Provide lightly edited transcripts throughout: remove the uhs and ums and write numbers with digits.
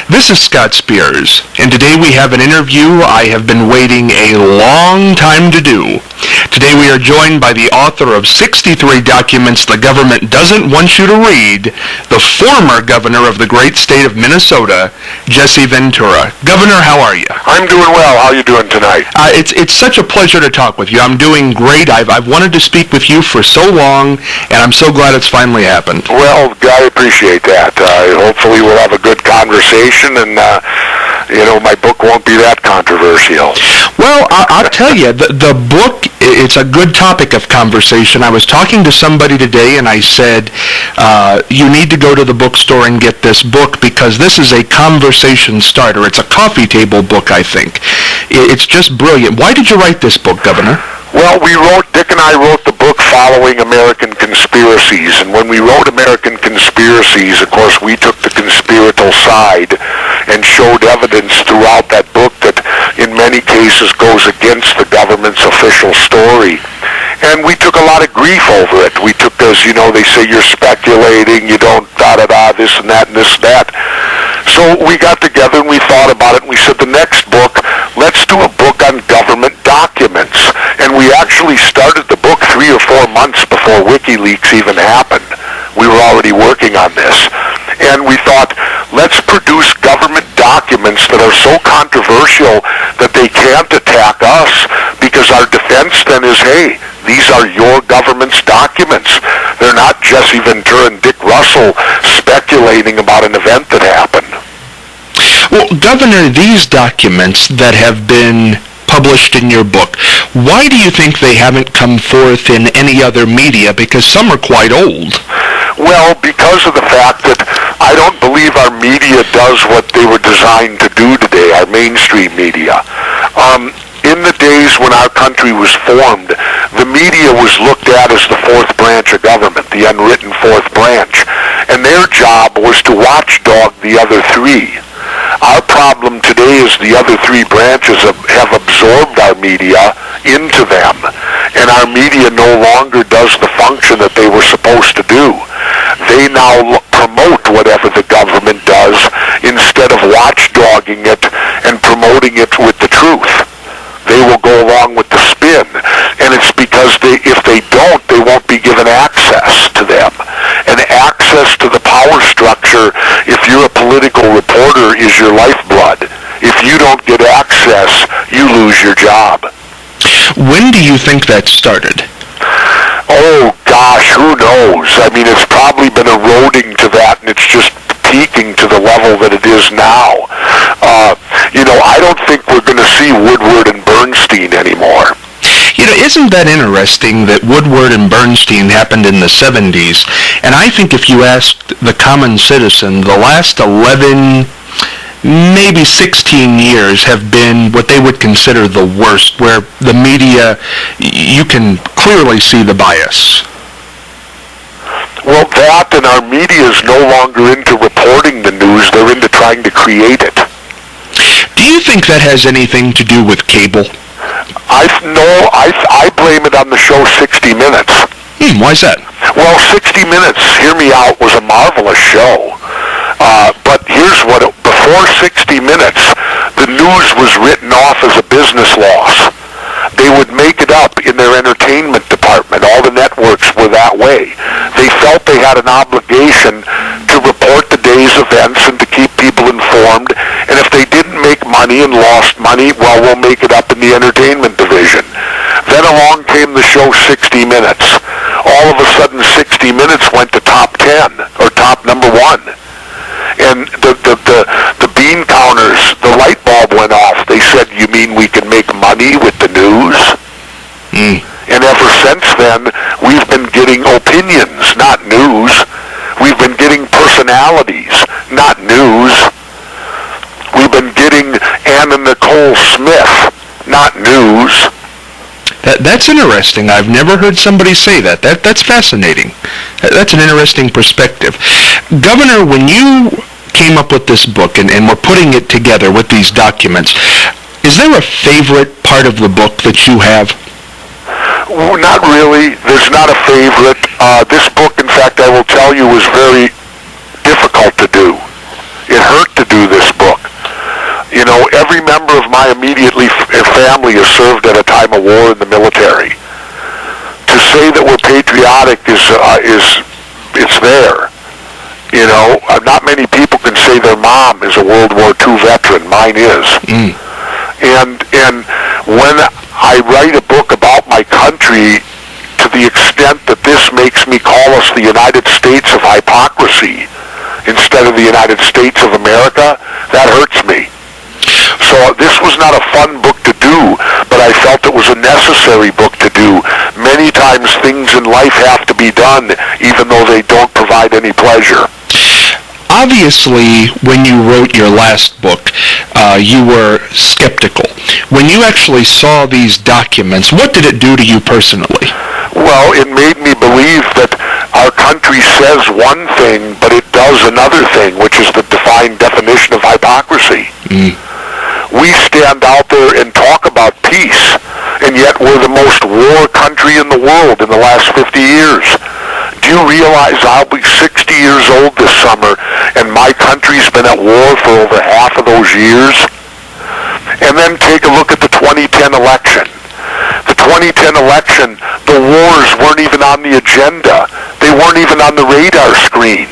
This is Scott Spears, and today we have an interview I have been waiting a long time to do. Today we are joined by the author of 63 documents the government doesn't want you to read, the former governor of the great state of Minnesota, Ventura. Governor, how are you? I'm doing well. How are you doing tonight? It's such a pleasure to talk with you. I'm doing great. I've wanted to speak with you for so long, and I'm so glad it's finally happened. Well, I appreciate that. Hopefully we'll have a good conversation, and my book won't be that controversial. Well, I'll tell you, the book, it's a good topic of conversation. I was talking to somebody today, and I said, you need to go to the bookstore and get this book, because this is a conversation starter. It's a coffee table book, I think. It's just brilliant. Why did you write this book, Governor? Well, Dick and I wrote the book following American Conspiracies, and when we wrote American Conspiracies, of course, we took the conspiratorial side and showed evidence throughout that book that in many cases goes against the government's official story. And we took a lot of grief over it. We took those, they say you're speculating, you don't da-da-da, this and that and this and that. So we got together and we thought about it, and we said the next book, let's do a book on government documents. And we actually started the book 3 or 4 months before WikiLeaks even happened. We were already working on this. And we thought, let's produce government documents that are so controversial that they can't attack us, because our defense then is, hey, these are your government's documents. They're not Jesse Ventura and Dick Russell speculating about an event that happened. Well, Governor, these documents that have been published in your book, why do you think they haven't come forth in any other media? Because some are quite old. Well, because of the fact that I don't believe our media does what they were designed to do today, our mainstream media. In the days when our country was formed, the media was looked at as the fourth branch of government, the unwritten fourth branch, and their job was to watchdog the other three. Our problem today is the other three branches have absorbed our media into them, and our media no longer does the function that they were supposed to do. They now promote whatever the government does instead of watchdogging it and promoting it with the truth. They will go along with the spin, and it's because if they don't, they won't be given access to them. And access to the power structure, if you're a political reporter, is your lifeblood. If you don't get access, you lose your job. When do you think that started? Oh, gosh, who knows? I mean, it's probably been eroding to that, and it's just peaking to the level that it is now. I don't think we're going to see Woodward and Bernstein anymore. Isn't that interesting that Woodward and Bernstein happened in the 70s? And I think if you asked the common citizen, the last 11, maybe 16 years have been what they would consider the worst, where the media, you can clearly see the bias. Well, that and our media is no longer into reporting the news, they're into trying to create it. Do you think that has anything to do with cable? I blame it on the show 60 Minutes. Why is that? Well, 60 Minutes, hear me out, was a marvelous show. But here's before 60 Minutes, the news was written off as a business loss. They would make it up in their entertainment department. All the networks were that way. They felt they had an obligation to report the day's events and to keep people informed. And if they didn't make money and lost money, well, we'll make it up in the entertainment division. Then along came the show 60 Minutes. All of a sudden, 60 Minutes went to top 10 or top number 1. And the bean counters, the light bulb went off. They said, you mean we can make money with the news? And ever since then, we've been getting opinions, not news. We've been getting personalities, not news. We've been getting Anna Nicole Smith, not news. That's interesting. I've never heard somebody say that. That's fascinating. That's an interesting perspective. Governor, when you came up with this book and were putting it together with these documents, is there a favorite part of the book that you have? Well, not really. There's not a favorite. This book, in fact, I will tell you, was very difficult to do. It hurt to do this book. You know, every member of my immediate family has served at a time of war in the military. To say that we're patriotic it's there. You know, not many people can say their mom is a World War II veteran. Mine is. And when I write a book about my country, to the extent that this makes me call us the United States of hypocrisy instead of the United States of America, that hurts me. So this was not a fun book to do, but I felt it was a necessary book to do. Many times things in life have to be done, even though they don't provide any pleasure. Obviously, when you wrote your last book, you were skeptical. When you actually saw these documents, what did it do to you personally? Well, it made me believe that our country says one thing, but it does another thing, which is the defined definition of hypocrisy. We stand out there and talk about peace, and yet we're the most war country in the world in the last 50 years. Do you realize I'll be 60 years old this summer, and my country's been at war for over half of those years? And then take a look at the 2010 election. The 2010 election, the wars weren't even on the agenda. They weren't even on the radar screen.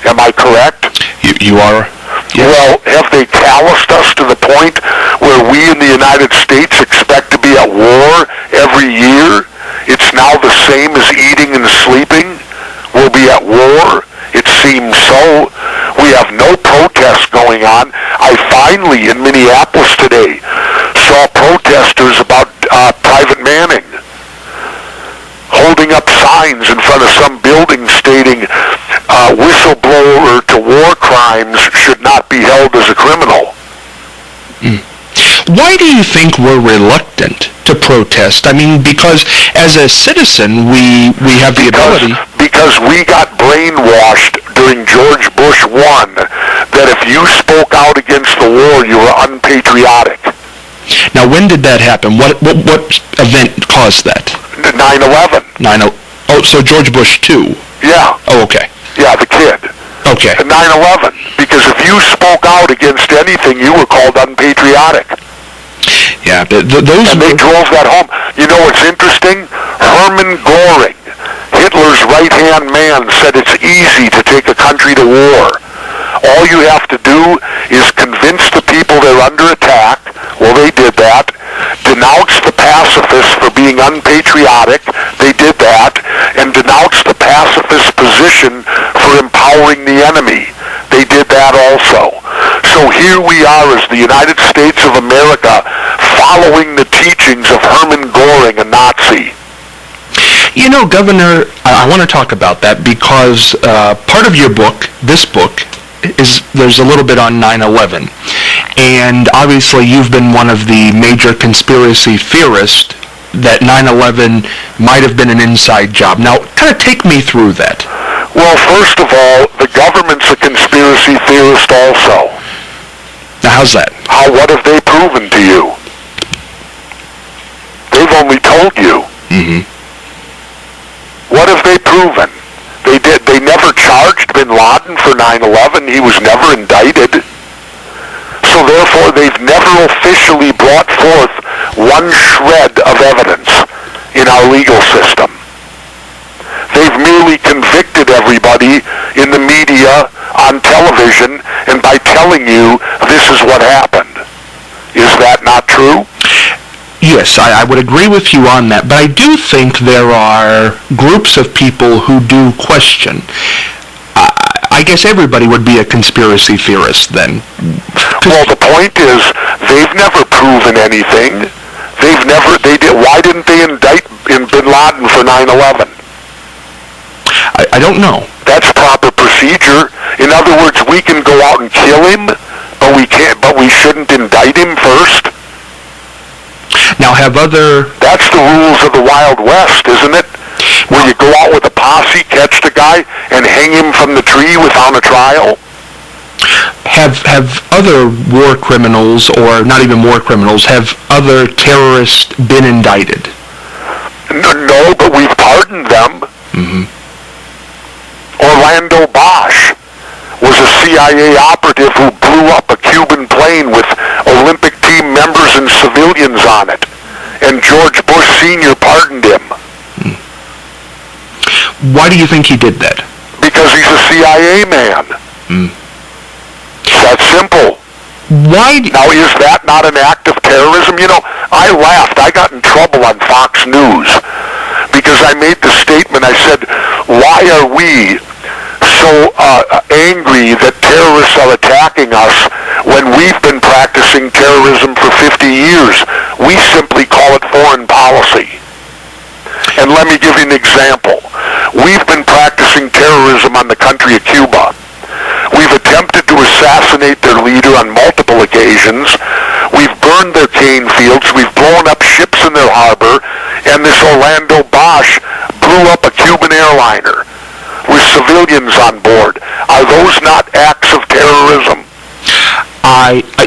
Am I correct? You are? Yes. Well, have they calloused us to the point where we in the United States expect to be at war every year? It's now the same as eating and sleeping. We'll be at war. It seems so. We have no protests going on. I finally, in Minneapolis today, saw protesters about private manning, holding up signs in front of some building stating whistleblower to war crimes should not be held as a criminal. Why do you think we're reluctant to protest? I mean, because as a citizen, we have the ability. Because we got brainwashed during George Bush 1 that if you spoke out against the war, you were unpatriotic. Now, when did that happen? What event caused that? 9/11. Oh, so George Bush 2. Yeah. Oh, okay. Yeah, the kid. Okay. 9/11. Because if you spoke out against anything, you were called unpatriotic. Yeah, those... And they drove that home. You know what's interesting? Hermann Göring, Hitler's right-hand man, said it's easy to take a country to war. All you have to do is convince the people they're under attack. Well, they did that. Denounce the pacifists for being unpatriotic. They did that. And denounce the pacifist position for empowering the enemy. They did that also. So here we are as the United States of America following the teachings of Hermann Göring, a Nazi. You know, Governor, I want to talk about that because part of your book, this book, there's a little bit on 9/11. And obviously you've been one of the major conspiracy theorists that 9/11 might have been an inside job. Now, kind of take me through that. Well, first of all, the government's a conspiracy theorist also. Now, how's that? What have they proven to you? They've only told you. What have they proven? They never charged bin Laden for 9/11. He was never indicted. So therefore, they've never officially brought forth one shred of evidence in our legal system. They've merely convicted everybody in the media, on television, and by telling you this is what happened. Is that not true? Yes, I would agree with you on that, but I do think there are groups of people who do question. I guess everybody would be a conspiracy theorist then. Well, the point is, they've never proven anything. Why didn't they indict bin Laden for 9/11? I don't know. That's proper procedure. In other words, we can go out and kill him, but we shouldn't indict him first. Now, That's the rules of the Wild West, isn't it? Where you go out with a posse, catch the guy, and hang him from the tree without a trial? Have other war criminals, or not even war criminals, have other terrorists been indicted? No, but we've pardoned them. Orlando Bosch was a CIA operative who blew up a Why do you think he did that? Because he's a CIA man. It's that simple. Why? Now, is that not an act of terrorism? You know, I laughed. I got in trouble on Fox News because I made the statement. I said, why are we so angry that terrorists are attacking us when we've been practicing terrorism for 50 years? We simply call it foreign policy. And let me give you an example. We've been practicing terrorism on the country of Cuba. We've attempted to assassinate their leader on multiple occasions. We've burned their cane fields. We've blown up ships in their harbor. And this Orlando Bosch blew up a Cuban airliner with civilians on board. Are those not acts of terrorism?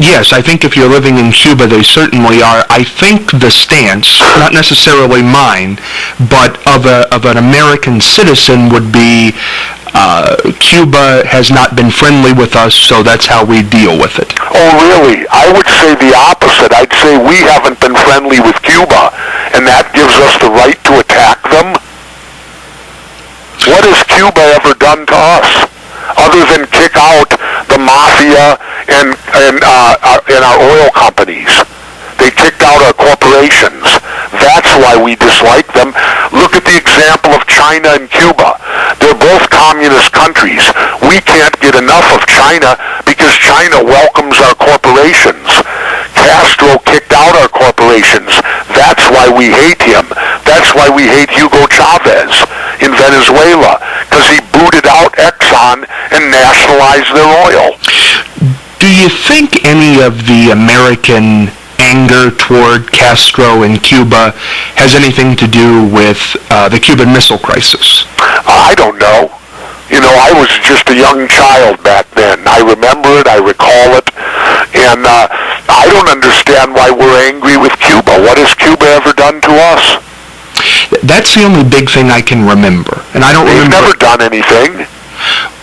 Yes, I think if you're living in Cuba, they certainly are. I think the stance, not necessarily mine, but of an American citizen would be Cuba has not been friendly with us, so that's how we deal with it. Oh, really? I would say the opposite. I'd say we haven't been friendly with Cuba, and that gives us the right to attack them. What has Cuba ever done to us other than kick out the mafia and our oil companies? They kicked out our corporations. That's why we dislike them. Look at the example of China and Cuba. They're both communist countries. We can't get enough of China because China welcomes our corporations. Castro kicked out our corporations. That's why we hate him. That's why we hate Hugo Chavez in Venezuela, because he booted out Exxon and nationalized their oil. Do you think any of the American anger toward Castro in Cuba has anything to do with the Cuban Missile Crisis? I don't know. You know, I was just a young child back then. I remember it, I recall it, and I don't understand why we're angry with Cuba. What has Cuba ever done to us? That's the only big thing I can remember, and I don't remember. They've never done anything.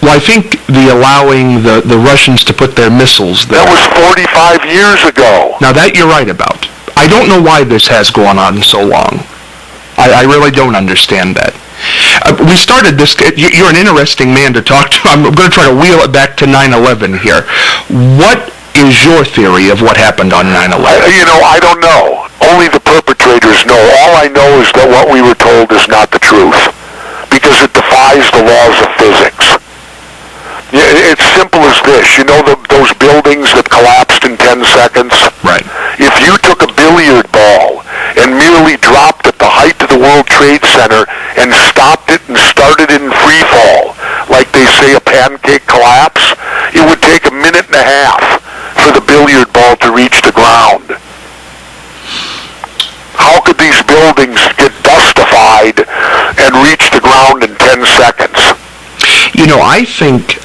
Well, I think the allowing the Russians to put their missiles there. That was 45 years ago. Now that you're right about. I don't know why this has gone on so long. I really don't understand that. We started this, you're an interesting man to talk to. I'm going to try to wheel it back to 9/11 here. What is your theory of what happened on 9/11? You know, I don't know. Only the perpetrators know. All I know is that what we were told is not the truth, because it defies the laws of physics. It's simple as this. You know those buildings that collapsed in 10 seconds? Right. If you took a billiard ball and merely dropped at the height of the World Trade Center and stopped it and started in free fall, like they say a pancake collapse, it would take a minute and a half for the billiard ball to reach the ground. How could these buildings get dustified and reach the ground in 10 seconds? You know, I think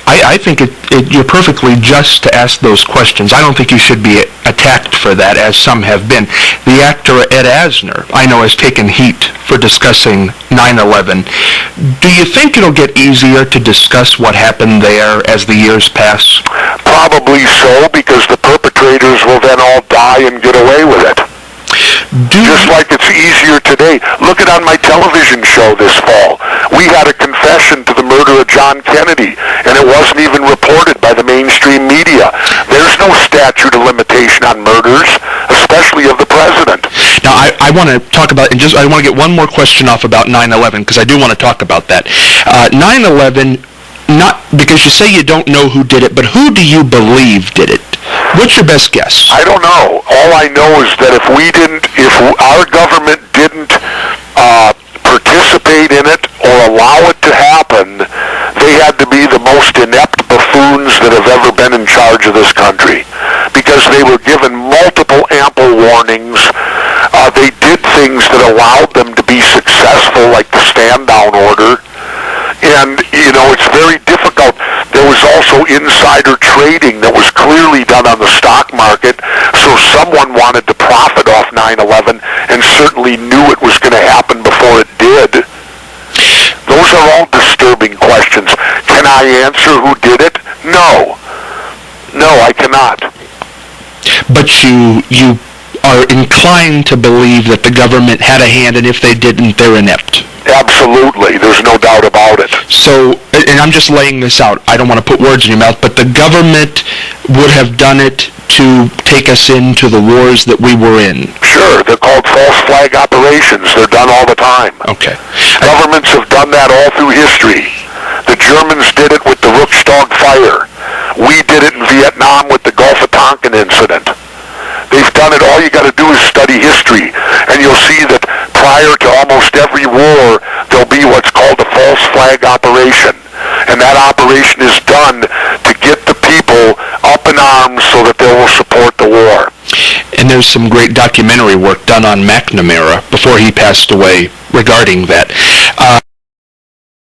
you're perfectly just to ask those questions. I don't think you should be attacked for that, as some have been. The actor Ed Asner, I know, has taken heat for discussing 9/11. Do you think it'll get easier to discuss what happened there as the years pass? Probably so, because the perpetrators will then all die and get away with it. Just like it's easier today. Look at on my television show this fall. We had a confession to the murder of John Kennedy, and it wasn't even reported by the mainstream media. There's no statute of limitation on murders, especially of the president. Now, I want to talk about, and I want to get one more question off about 9/11, because I do want to talk about that. 9/11, not because you say you don't know who did it, but who do you believe did it? What's your best guess? I don't know. All I know is that if our government didn't participate in it or allow it to happen, they had to be the most inept buffoons that have ever been in charge of this country, because they were given multiple ample warnings. They did things that allowed them to be successful, like the stand-down order. And, you know, it's very difficult. There was also insider trading that was clearly done on the stock market, so someone wanted to profit off 9/11 and certainly knew it was going to happen before it did. Those are all disturbing questions. Can I answer who did it? No. No, I cannot. But you are inclined to believe that the government had a hand, and if they didn't, they're inept. Absolutely. There's no doubt about it. So, and I'm just laying this out. I don't want to put words in your mouth, but the government would have done it to take us into the wars that we were in. Sure, they're called false flag operations. They're done all the time. Okay. Governments have done that all through history. The Germans did it with the Rückstag fire. We did it in Vietnam with the Gulf of Tonkin incident. They've done it. All you got to do is study history, and you'll see that prior to almost every war, there'll be what's called a false flag operation. And that operation is done to get the people up in arms so that they will support the war. And there's some great documentary work done on McNamara before he passed away regarding that.